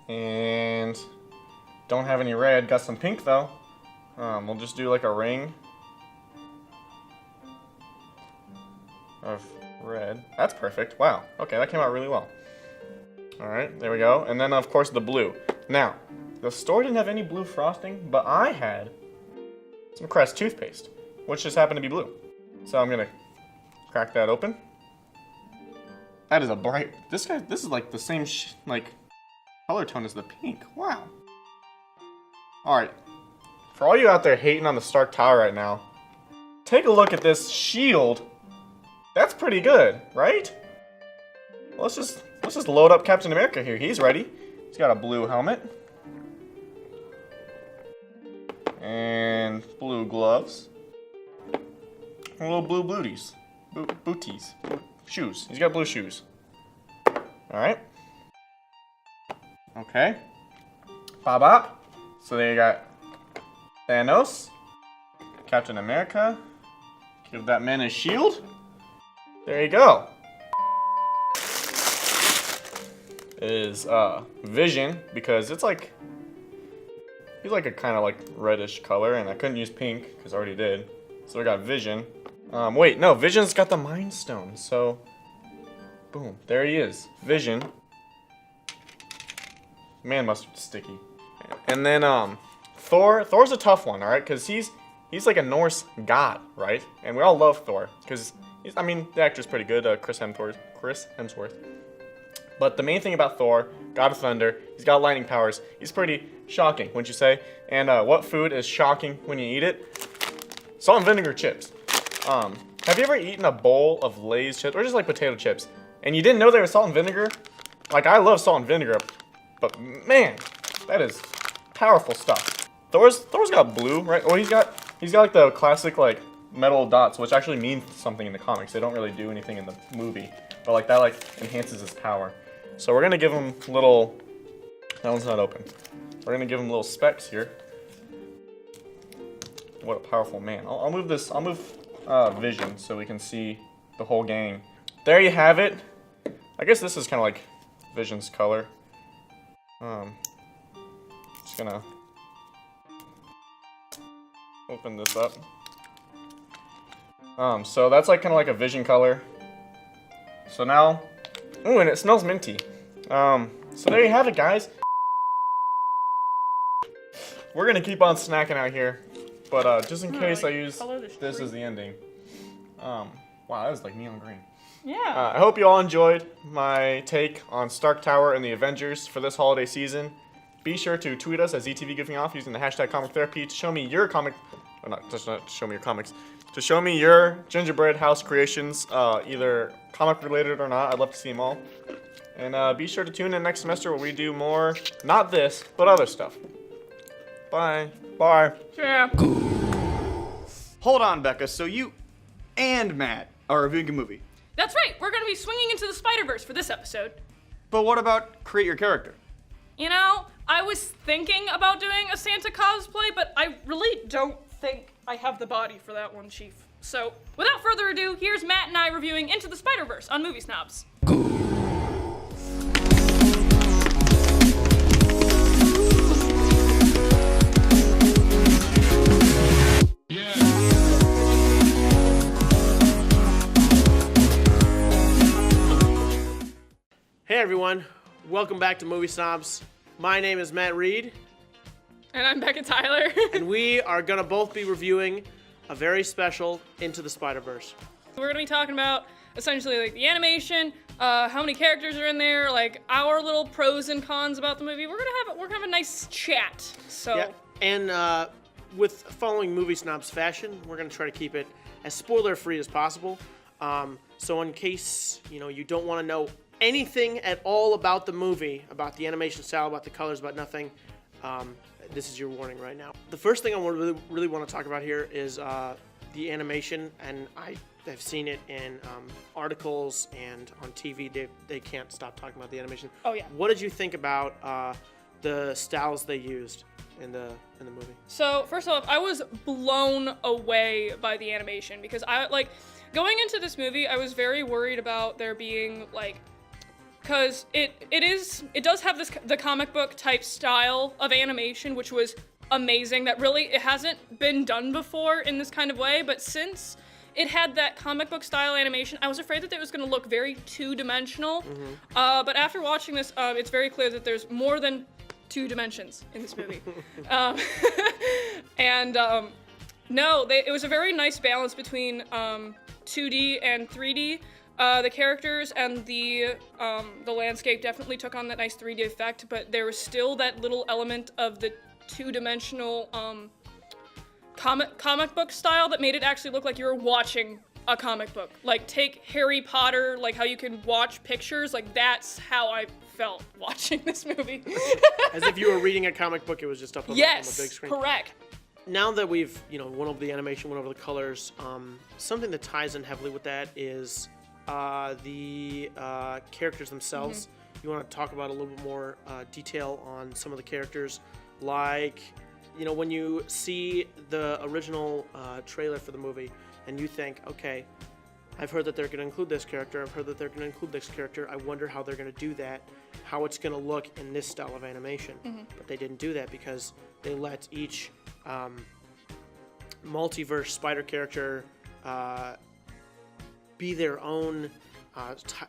And don't have any red, got some pink though. We'll just do like a ring of red. That's perfect. Wow. Okay, that came out really well. Alright, there we go. And then of course the blue. Now, the store didn't have any blue frosting, but I had some Crest toothpaste, which just happened to be blue. So I'm gonna crack that open. That is a bright, this is like the same color tone as the pink. Wow. Alright, for all you out there hating on the Stark Tower right now, take a look at this shield. That's pretty good, right? Let's just load up Captain America here. He's ready. He's got a blue helmet. And blue gloves. And little blue booties. Booties. Shoes. He's got blue shoes. Alright. Okay. Bop. So there you got Thanos. Captain America. Give that man his shield. There you go. Is Vision, because it's like, he's like a kind of like reddish color, and I couldn't use pink because I already did. So I got Vision. Wait, no, Vision's got the Mind Stone, so boom, there he is, Vision. Man, mustard's sticky. And then Thor's a tough one, all right, because he's like a Norse god, right? And we all love Thor because the actor's pretty good, Chris Hemsworth. But the main thing about Thor, God of Thunder, he's got lightning powers. He's pretty shocking, wouldn't you say? And what food is shocking when you eat it? Salt and vinegar chips. Have you ever eaten a bowl of Lay's chips, or just like potato chips, and you didn't know they were salt and vinegar? Like, I love salt and vinegar, but man, that is powerful stuff. Thor's got blue, right? Well, he's got like the classic like metal dots, which actually means something in the comics. They don't really do anything in the movie, but like that like enhances his power. So we're gonna give him little. That one's not open. We're gonna give him little specs here. What a powerful man. I'll move this. I'll move Vision so we can see the whole gang. There you have it. I guess this is kind of like Vision's color. Just gonna open this up. So that's like kind of like a Vision color. So now, ooh, and it smells minty. So there you have it, guys. We're gonna keep on snacking out here, but just in case I use this as the ending. Wow, that was like neon green. Yeah. I hope you all enjoyed my take on Stark Tower and the Avengers for this holiday season. Be sure to tweet us at ZTV Goofing Off using the hashtag Comic Therapy to show me your comic, or not to show me your comics, to show me your Gingerbread house creations, either comic related or not. I'd love to see them all. And be sure to tune in next semester where we do more, not this, but other stuff. Bye. Bye. Yeah. Hold on, Becca. So you and Matt are reviewing a movie. That's right. We're going to be swinging into the Spider-Verse for this episode. But what about create your character? You know, I was thinking about doing a Santa cosplay, but I really don't think I have the body for that one, Chief. So, without further ado, here's Matt and I reviewing Into the Spider-Verse on Movie Snobs. Hey everyone, welcome back to Movie Snobs. My name is Matt Reed, And I'm Becca Tyler. and we are gonna both be reviewing a very special Into the Spider-Verse. We're gonna be talking about essentially like the animation, how many characters are in there, like our little pros and cons about the movie. We're gonna have a nice chat. So Yeah, and with following Movie Snobs fashion, we're gonna try to keep it as spoiler-free as possible. So in case you don't want to know anything at all about the movie, about the animation style, about the colors, about nothing, this is your warning right now. The first thing I really want to talk about here is the animation, and I have seen it in articles and on TV. They can't stop talking about the animation. Oh yeah. What did you think about the styles they used in the movie? So first off, I was blown away by the animation because going into this movie, I was very worried about there being because it does have the comic book type style of animation, which was amazing. That really, it hasn't been done before in this kind of way, but since it had that comic book style animation, I was afraid that it was going to look very two-dimensional. Mm-hmm. But after watching this, it's very clear that there's more than 2 dimensions in this movie. It was a very nice balance between 2D and 3D. The characters and the landscape definitely took on that nice 3D effect, but there was still that little element of the two-dimensional comic book style that made it actually look like you were watching a comic book. Like, take Harry Potter, like how you can watch pictures, like that's how I felt watching this movie. As if you were reading a comic book, it was just up on the big screen. Correct. Now that we've went over the animation, went over the colors, something that ties in heavily with that is the characters themselves. You want to talk about a little bit more detail on some of the characters, like when you see the original trailer for the movie and you think, okay, I've heard that they're going to include this character, I've heard that they're going to include this character, I wonder how they're going to do that, how it's going to look in this style of animation. But they didn't do that because they let each multiverse spider character be their own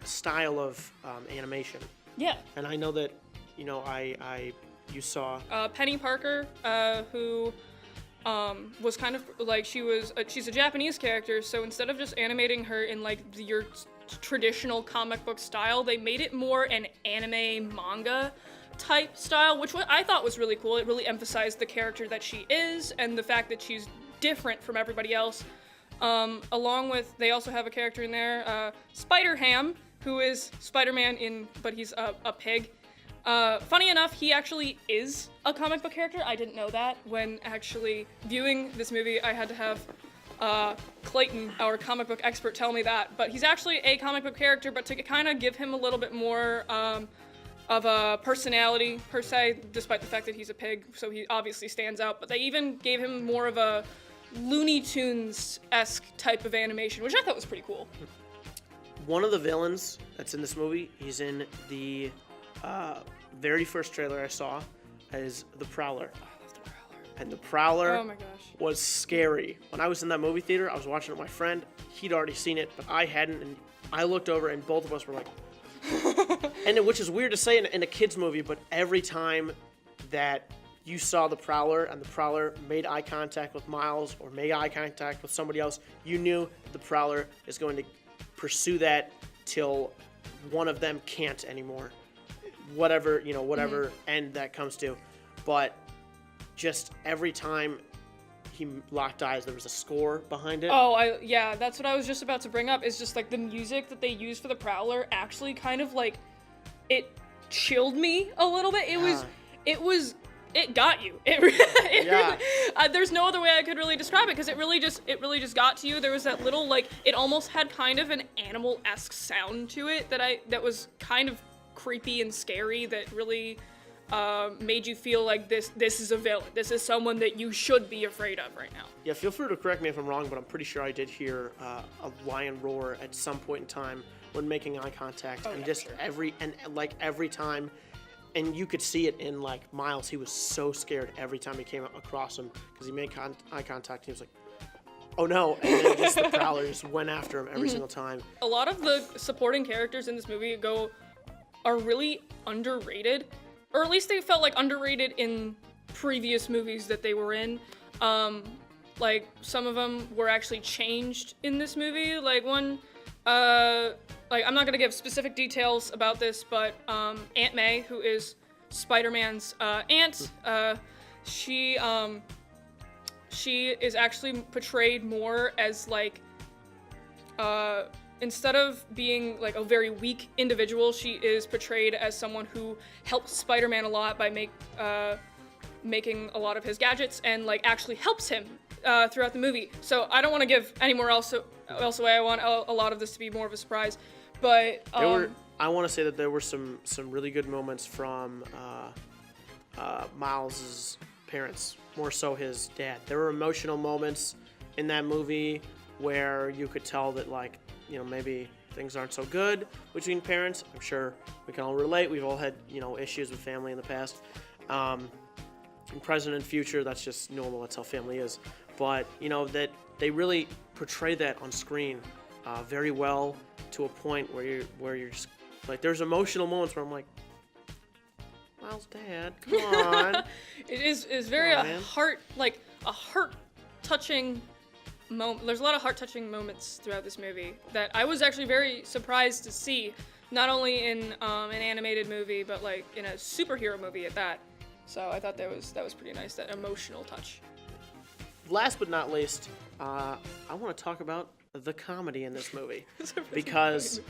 style of animation. Yeah. And I know that you saw Penny Parker, who was kind of like she's a Japanese character, so instead of just animating her in your traditional comic book style, they made it more an anime manga type style, which I thought was really cool. It really emphasized the character that she is and the fact that she's different from everybody else. Along with, they also have a character in there, Spider-Ham, who is Spider-Man but he's a pig. Funny enough, he actually is a comic book character. I didn't know that. When actually viewing this movie, I had to have Clayton, our comic book expert, tell me that. But he's actually a comic book character, but to kind of give him a little bit more of a personality, per se, despite the fact that he's a pig, so he obviously stands out. But they even gave him more of a Looney Tunes-esque type of animation, which I thought was pretty cool. One of the villains that's in this movie, he's in the very first trailer I saw, is the Prowler. And the Prowler Oh my gosh. was scary. When I was in that movie theater, I was watching it with my friend. He'd already seen it, but I hadn't. And I looked over, and both of us were like, which is weird to say in a kid's movie, but every time that you saw the Prowler and the Prowler made eye contact with Miles or made eye contact with somebody else, you knew the Prowler is going to pursue that till one of them can't anymore. Whatever end that comes to. But just every time he locked eyes, there was a score behind it. Oh, yeah, that's what I was just about to bring up, is just like the music that they used for the Prowler actually kind of like, it chilled me a little bit. It got you. Really, there's no other way I could really describe it, because it really just got to you. There was that little, like, it almost had kind of an animal-esque sound to it that was kind of creepy and scary, that really made you feel like this is a villain. This is someone that you should be afraid of right now. Yeah, feel free to correct me if I'm wrong, but I'm pretty sure I did hear a lion roar at some point in time when making eye contact, every time, and you could see it in like Miles. He was so scared every time he came across him because he made eye contact. And he was like, "Oh no!" And then just the Prowler just went after him every single time. A lot of the supporting characters in this movie are really underrated. Or at least they felt like underrated in previous movies that they were in. Like, some of them were actually changed in this movie. Like, one, I'm not gonna give specific details about this, but Aunt May, who is Spider-Man's aunt, she is actually portrayed more as, like, instead of being like a very weak individual, she is portrayed as someone who helps Spider-Man a lot by making a lot of his gadgets, and like actually helps him throughout the movie. So I don't want to give any more else away. I want a lot of this to be more of a surprise. But I want to say that there were some really good moments from Miles's parents, more so his dad. There were emotional moments in that movie where you could tell that, like, maybe things aren't so good between parents. I'm sure we can all relate. We've all had, issues with family in the past. In present and future, that's just normal. That's how family is. But, that they really portray that on screen very well, to a point where you're just, like, there's emotional moments where I'm like, Miles' dad, come on. It is very heart-touching moment. There's a lot of heart-touching moments throughout this movie that I was actually very surprised to see, not only in an animated movie, but like in a superhero movie at that. So I thought that was pretty nice, that emotional touch. Last but not least, I want to talk about the comedy in this movie, because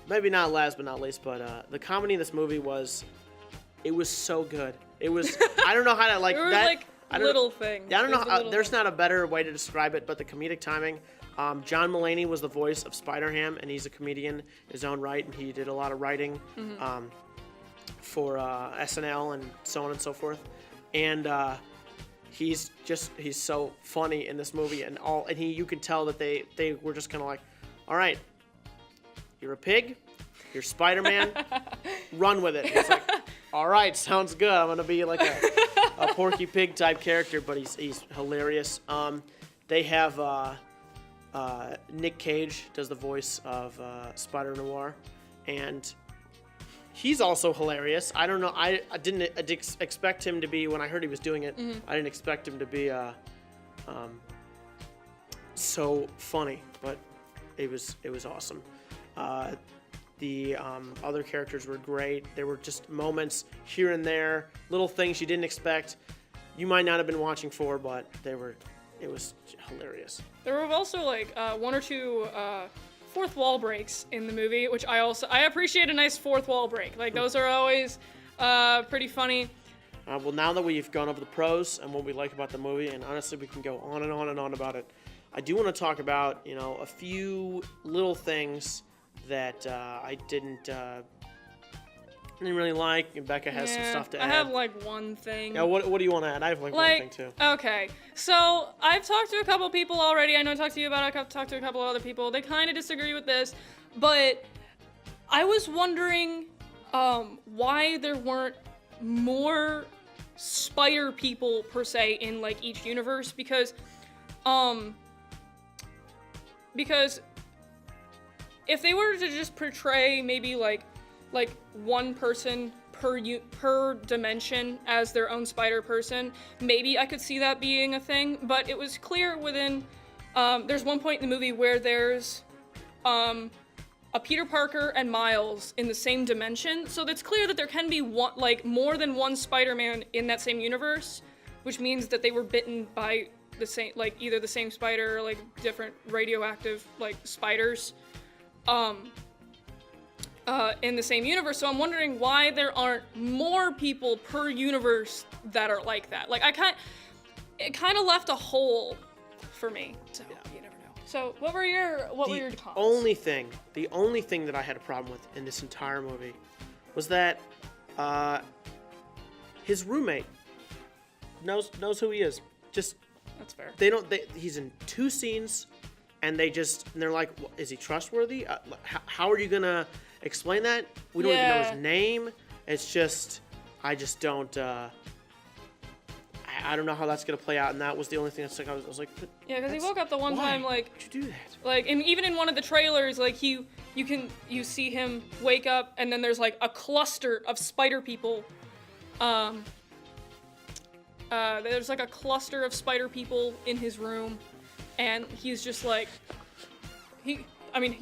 maybe not last but not least, but the comedy in this movie was so good. It was I don't know how to like there were that. Like little things. Yeah, I don't know. There's not a better way to describe it, but the comedic timing. John Mulaney was the voice of Spider-Ham, and he's a comedian in his own right, and he did a lot of writing for SNL and so on and so forth. And he's so funny in this movie, and you could tell that they were just kind of like, all right, you're a pig, you're Spider-Man, run with it. And it's like, all right, sounds good. I'm gonna be like a Porky Pig type character, but he's hilarious. They have Nick Cage does the voice of Spider Noir, and he's also hilarious. I don't know. I didn't expect him to be, when I heard he was doing it, I didn't expect him to be so funny, but it was awesome. The other characters were great. There were just moments here and there, little things you didn't expect. You might not have been watching for, but it was hilarious. There were also like one or two fourth wall breaks in the movie, which I appreciate a nice fourth wall break. Like, those are always pretty funny. Well, now that we've gone over the pros and what we like about the movie, and honestly, we can go on and on and on about it. I do want to talk about, a few little things that I didn't really like. And Becca has some stuff to add. I have like one thing. Yeah, what do you want to add? I have like one thing too. Okay, so I've talked to a couple people already. I know I talked to you about it. I've talked to a couple other people. They kind of disagree with this, but I was wondering why there weren't more spider people per se in like each universe, because if they were to just portray maybe like one person per dimension as their own spider person, maybe I could see that being a thing. But it was clear within there's one point in the movie where there's a Peter Parker and Miles in the same dimension, so it's clear that there can be one, like more than one Spider-Man in that same universe, which means that they were bitten by the same, like either the same spider or like different radioactive like spiders in the same universe. So I'm wondering why there aren't more people per universe that are like that. Like it kind of left a hole for me. So you never know. So what were your cons? The only thing that I had a problem with in this entire movie was that his roommate knows who he is. Just that's fair. He's in 2 scenes, and they're like, is he trustworthy? How are you gonna explain that? We don't even know his name. It's just, I just don't. I don't know how that's gonna play out, and that was the only thing that's like I was like, yeah, because he woke up the one time like, why'd you do that? Like, and even in one of the trailers, like you see him wake up, and then there's like a cluster of spider people. There's like a cluster of spider people in his room, and he's just like, he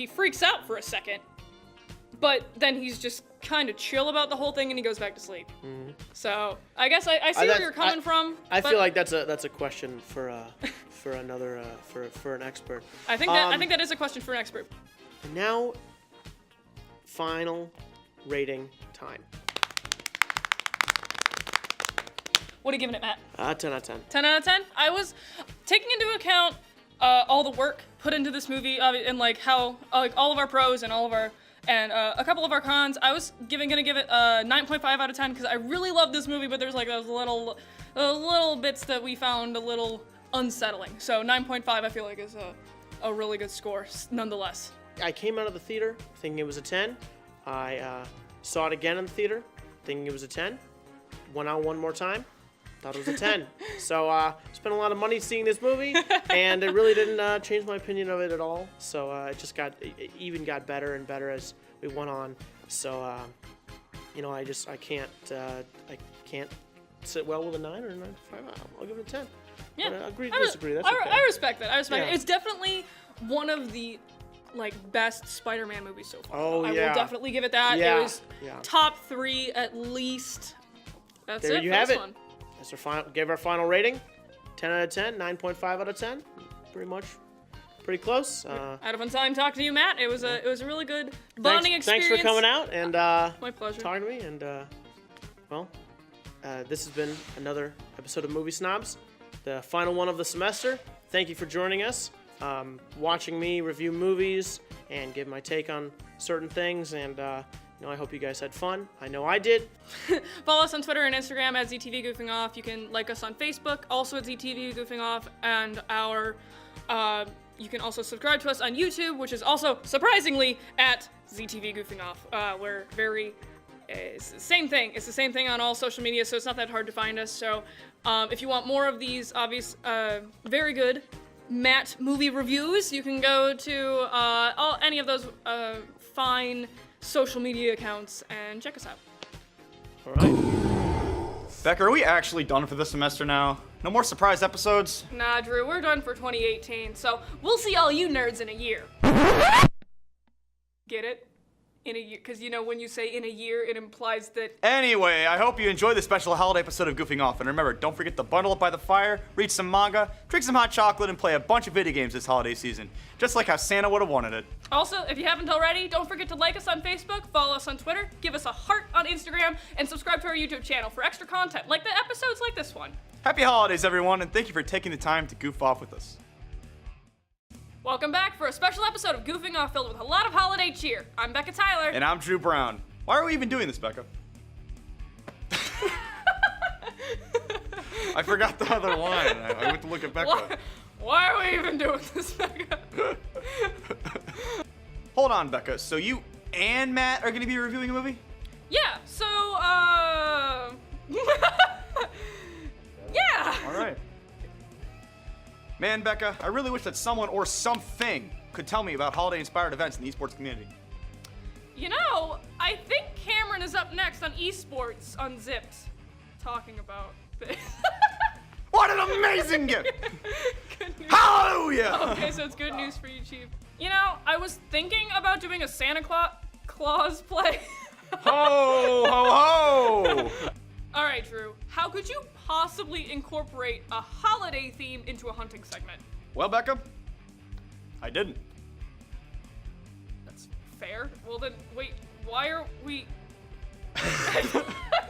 freaks out for a second, but then he's just kind of chill about the whole thing, and he goes back to sleep. Mm-hmm. So I guess I see where you're coming from. I feel like that's a question for another for an expert. I think that is a question for an expert. And now, final rating time. What are you giving it, Matt? 10 out of 10. 10 out of 10? I was taking into account all the work put into this movie, and like how like all of our pros and all of our and a couple of our cons. I was gonna give it a 9.5 out of 10 because I really love this movie, but there's like those little bits that we found a little unsettling. So 9.5 I feel like is a really good score nonetheless. I came out of the theater thinking it was a 10. I saw it again in the theater thinking it was a 10. Went out one more time. Thought it was a 10. So spent a lot of money seeing this movie, and it really didn't change my opinion of it at all. So it just got better and better as we went on. So I can't sit well with a 9 or a 9.5. I'll give it a 10. Yeah, but I agree to disagree. That's okay. I respect that. It. It's definitely one of the best Spider-Man movies so far. Oh, I will definitely give it that. Yeah. It was top 3 at least. That's there it. You for have this it. One. That's our final. Gave our final rating. 10 out of 10. 9.5 out of 10. Pretty close. I had a fun time talking to you, Matt. It was a really good bonding experience. Thanks for coming out and my pleasure. Talking to me. And this has been another episode of Movie Snobs, the final one of the semester. Thank you for joining us, watching me review movies and give my take on certain things. And I hope you guys had fun. I know I did. Follow us on Twitter and Instagram at ZTV Goofing Off. You can like us on Facebook, also at ZTV Goofing Off, and you can also subscribe to us on YouTube, which is also surprisingly at ZTV Goofing Off. It's the same thing. It's the same thing on all social media, so it's not that hard to find us. So if you want more of these very good Matt movie reviews, you can go to any of those fine social media accounts and check us out. All right. Becca, are we actually done for this semester now? No more surprise episodes? Nah, Drew, we're done for 2018, so we'll see all you nerds in a year. Get it? in a year, because when you say in a year, it implies that. Anyway, I hope you enjoyed the special holiday episode of Goofing Off. And remember, don't forget to bundle up by the fire, read some manga, drink some hot chocolate, and play a bunch of video games this holiday season. Just like how Santa would have wanted it. Also, if you haven't already, don't forget to like us on Facebook, follow us on Twitter, give us a heart on Instagram, and subscribe to our YouTube channel for extra content, like the episodes like this one. Happy holidays, everyone, and thank you for taking the time to goof off with us. Welcome back for a special episode of Goofing Off filled with a lot of holiday cheer. I'm Becca Tyler. And I'm Drew Brown. Why are we even doing this, Becca? I forgot the other line. I went to look at Becca. Why are we even doing this, Becca? Hold on, Becca. So you and Matt are going to be reviewing a movie? Yeah, so, yeah. All right. Man, Becca, I really wish that someone or something could tell me about holiday-inspired events in the esports community. I think Cameron is up next on esports Unzipped, talking about this. What an amazing gift! Good news. Hallelujah! Okay, so it's good news for you, Chief. I was thinking about doing a Santa Claus play. Ho, ho, ho! All right, Drew. How could you possibly incorporate a holiday theme into a hunting segment? Well, Becca, I didn't. That's fair. Well then, wait, why are we... I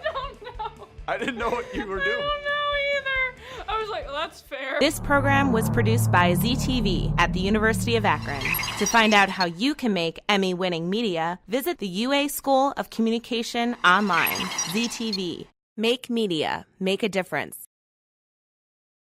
don't know. I didn't know what you were doing. I don't know either. I was like, well, that's fair. This program was produced by ZTV at the University of Akron. To find out how you can make Emmy-winning media, visit the UA School of Communication online. ZTV. Make media. Make a difference.